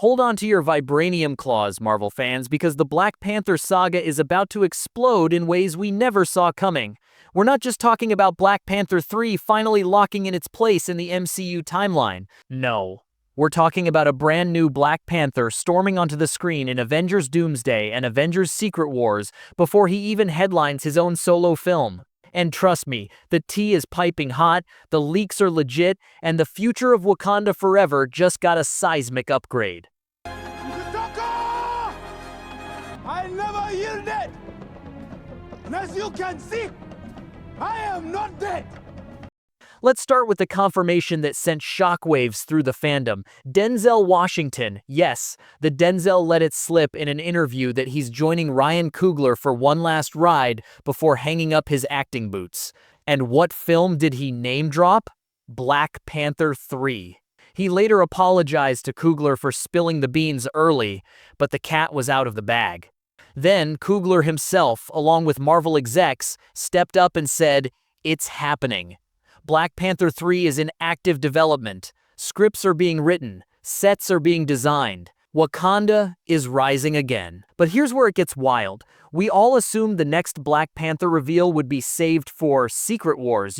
Hold on to your vibranium claws, Marvel fans, because the Black Panther saga is about to explode in ways we never saw coming. We're not just talking about Black Panther 3 finally locking in its place in the MCU timeline. No. We're talking about a brand new Black Panther storming onto the screen in Avengers Doomsday and Avengers Secret Wars before he even headlines his own solo film. And trust me, the tea is piping hot, the leaks are legit, and the future of Wakanda Forever just got a seismic upgrade. I never yielded! And as you can see, I am not dead! Let's start with the confirmation that sent shockwaves through the fandom. Denzel Washington, yes, the Denzel let it slip in an interview that he's joining Ryan Coogler for one last ride before hanging up his acting boots. And what film did he name drop? Black Panther 3. He later apologized to Coogler for spilling the beans early, but the cat was out of the bag. Then Coogler himself, along with Marvel execs, stepped up and said, "It's happening. Black Panther 3 is in active development. Scripts are being written. Sets are being designed. Wakanda is rising again." But here's where it gets wild. We all assumed the next Black Panther reveal would be saved for Secret Wars,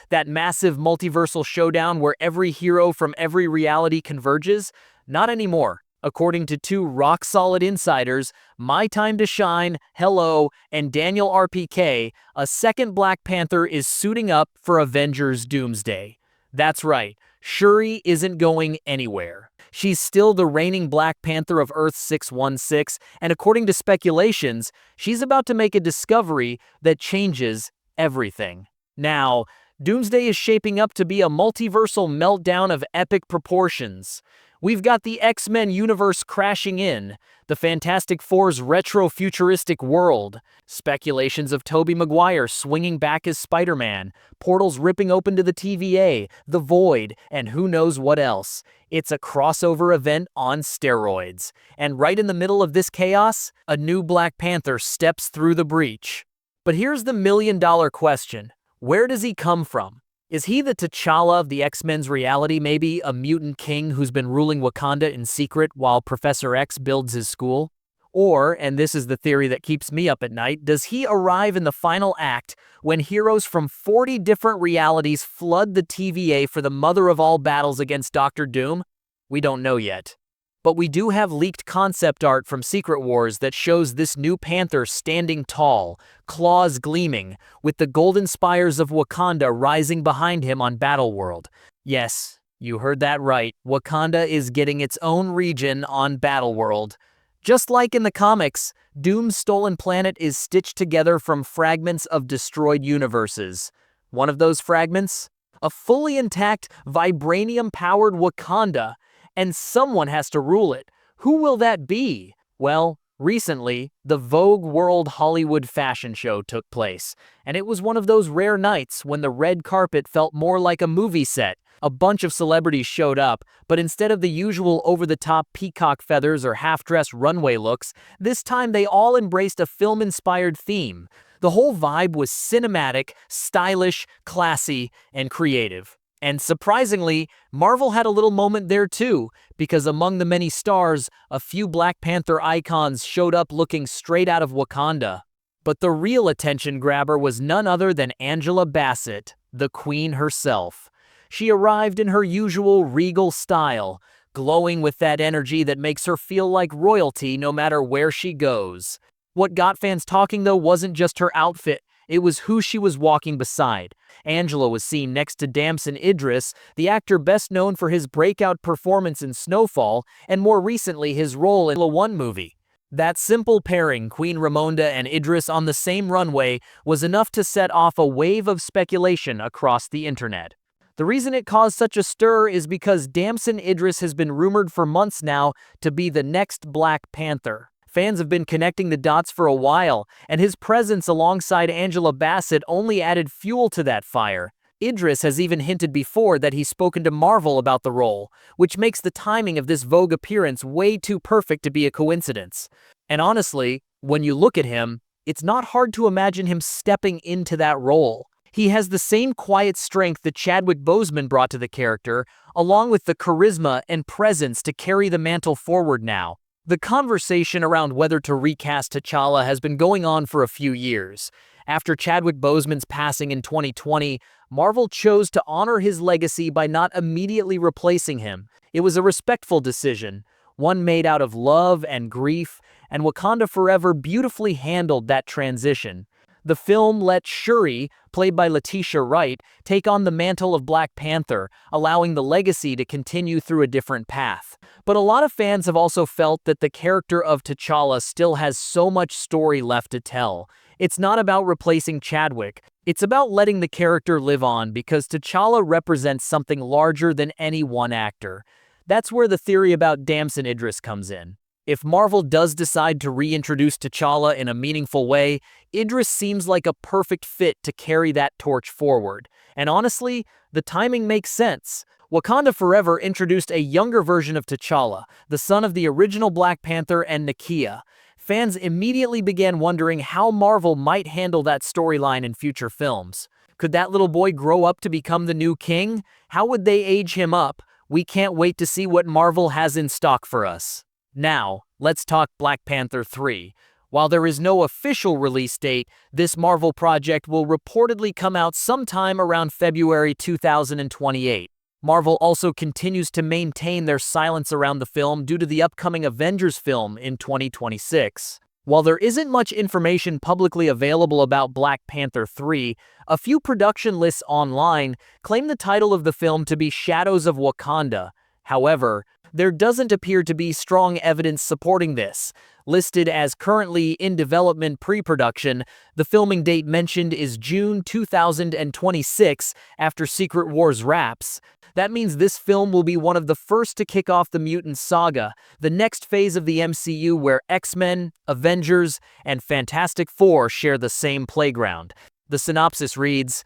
that massive multiversal showdown where every hero from every reality converges. Not anymore. According to two rock-solid insiders, My Time to Shine, Hello, and Daniel RPK, a second Black Panther is suiting up for Avengers Doomsday. That's right, Shuri isn't going anywhere. She's still the reigning Black Panther of Earth 616, and according to speculations, she's about to make a discovery that changes everything. Now, Doomsday is shaping up to be a multiversal meltdown of epic proportions. We've got the X-Men universe crashing in, the Fantastic Four's retro-futuristic world, speculations of Tobey Maguire swinging back as Spider-Man, portals ripping open to the TVA, the Void, and who knows what else. It's a crossover event on steroids. And right in the middle of this chaos, a new Black Panther steps through the breach. But here's the million-dollar question. Where does he come from? Is he the T'Challa of the X-Men's reality, maybe a mutant king who's been ruling Wakanda in secret while Professor X builds his school? Or, and this is the theory that keeps me up at night, does he arrive in the final act when heroes from 40 different realities flood the TVA for the mother of all battles against Dr. Doom? We don't know yet. But we do have leaked concept art from Secret Wars that shows this new Panther standing tall, claws gleaming, with the golden spires of Wakanda rising behind him on Battleworld. Yes, you heard that right. Wakanda is getting its own region on Battleworld. Just like in the comics, Doom's stolen planet is stitched together from fragments of destroyed universes. One of those fragments? A fully intact, vibranium-powered Wakanda. And someone has to rule it. Who will that be? Well, recently, the Vogue World Hollywood Fashion Show took place, and it was one of those rare nights when the red carpet felt more like a movie set. A bunch of celebrities showed up, but instead of the usual over-the-top peacock feathers or half-dressed runway looks, this time they all embraced a film-inspired theme. The whole vibe was cinematic, stylish, classy, and creative. And surprisingly, Marvel had a little moment there too, because among the many stars, a few Black Panther icons showed up looking straight out of Wakanda. But the real attention grabber was none other than Angela Bassett, the Queen herself. She arrived in her usual regal style, glowing with that energy that makes her feel like royalty no matter where she goes. What got fans talking though wasn't just her outfit. It was who she was walking beside. Angela was seen next to Damson Idris, the actor best known for his breakout performance in Snowfall, and more recently his role in the One movie. That simple pairing, Queen Ramonda and Idris on the same runway, was enough to set off a wave of speculation across the internet. The reason it caused such a stir is because Damson Idris has been rumored for months now to be the next Black Panther. Fans have been connecting the dots for a while, and his presence alongside Angela Bassett only added fuel to that fire. Idris has even hinted before that he's spoken to Marvel about the role, which makes the timing of this Vogue appearance way too perfect to be a coincidence. And honestly, when you look at him, it's not hard to imagine him stepping into that role. He has the same quiet strength that Chadwick Boseman brought to the character, along with the charisma and presence to carry the mantle forward now. The conversation around whether to recast T'Challa has been going on for a few years. After Chadwick Boseman's passing in 2020, Marvel chose to honor his legacy by not immediately replacing him. It was a respectful decision, one made out of love and grief, and Wakanda Forever beautifully handled that transition. The film let Shuri, played by Letitia Wright, take on the mantle of Black Panther, allowing the legacy to continue through a different path. But a lot of fans have also felt that the character of T'Challa still has so much story left to tell. It's not about replacing Chadwick. It's about letting the character live on because T'Challa represents something larger than any one actor. That's where the theory about Damson Idris comes in. If Marvel does decide to reintroduce T'Challa in a meaningful way, Idris seems like a perfect fit to carry that torch forward. And honestly, the timing makes sense. Wakanda Forever introduced a younger version of T'Challa, the son of the original Black Panther and Nakia. Fans immediately began wondering how Marvel might handle that storyline in future films. Could that little boy grow up to become the new king? How would they age him up? We can't wait to see what Marvel has in stock for us. Now, let's talk Black Panther 3. While there is no official release date, this Marvel project will reportedly come out sometime around February 2028. Marvel also continues to maintain their silence around the film due to the upcoming Avengers film in 2026. While there isn't much information publicly available about Black Panther 3, a few production lists online claim the title of the film to be Shadows of Wakanda. However, there doesn't appear to be strong evidence supporting this. Listed as currently in development pre-production, the filming date mentioned is June 2026 after Secret Wars wraps. That means this film will be one of the first to kick off the mutant saga, the next phase of the MCU where X-Men, Avengers, and Fantastic Four share the same playground. The synopsis reads,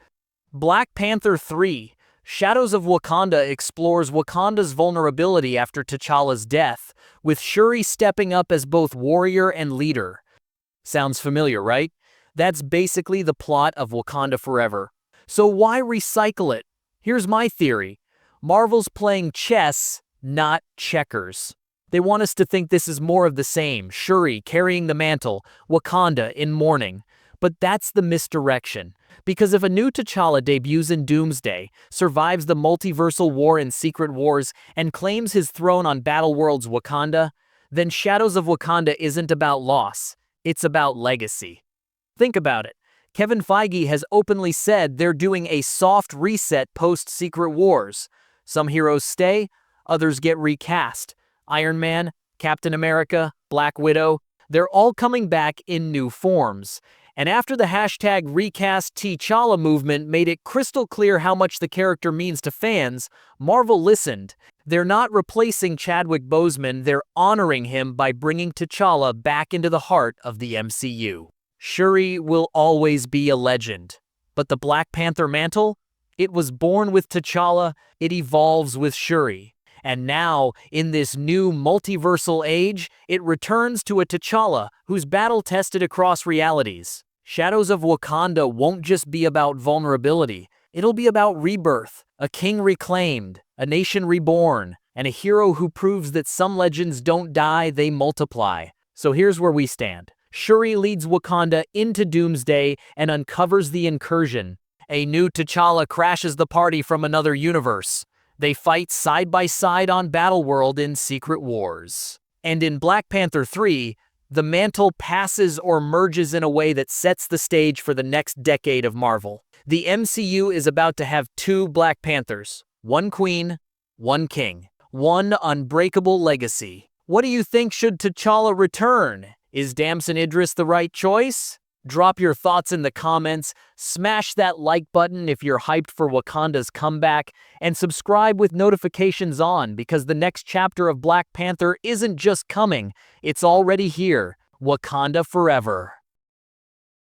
Black Panther 3. Shadows of Wakanda explores Wakanda's vulnerability after T'Challa's death, with Shuri stepping up as both warrior and leader. Sounds familiar, right? That's basically the plot of Wakanda Forever. So why recycle it? Here's my theory. Marvel's playing chess, not checkers. They want us to think this is more of the same, Shuri carrying the mantle, Wakanda in mourning. But that's the misdirection. Because if a new T'Challa debuts in Doomsday, survives the multiversal war in Secret Wars, and claims his throne on Battleworld's Wakanda, then Shadows of Wakanda isn't about loss, it's about legacy. Think about it. Kevin Feige has openly said they're doing a soft reset post-Secret Wars. Some heroes stay, others get recast. Iron Man, Captain America, Black Widow, they're all coming back in new forms. And after the hashtag #RecastT'Challa movement made it crystal clear how much the character means to fans, Marvel listened. They're not replacing Chadwick Boseman, they're honoring him by bringing T'Challa back into the heart of the MCU. Shuri will always be a legend. But the Black Panther mantle? It was born with T'Challa, it evolves with Shuri. And now, in this new multiversal age, it returns to a T'Challa who's battle-tested across realities. Shadows of Wakanda won't just be about vulnerability. It'll be about rebirth, a king reclaimed, a nation reborn, and a hero who proves that some legends don't die, they multiply. So here's where we stand. Shuri leads Wakanda into Doomsday and uncovers the incursion. A new T'Challa crashes the party from another universe. They fight side by side on Battleworld in Secret Wars. And in Black Panther 3, the mantle passes or merges in a way that sets the stage for the next decade of Marvel. The MCU is about to have two Black Panthers, one queen, one king, one unbreakable legacy. What do you think should T'Challa return? Is Damson Idris the right choice? Drop your thoughts in the comments, smash that like button if you're hyped for Wakanda's comeback, and subscribe with notifications on because the next chapter of Black Panther isn't just coming, it's already here. Wakanda Forever.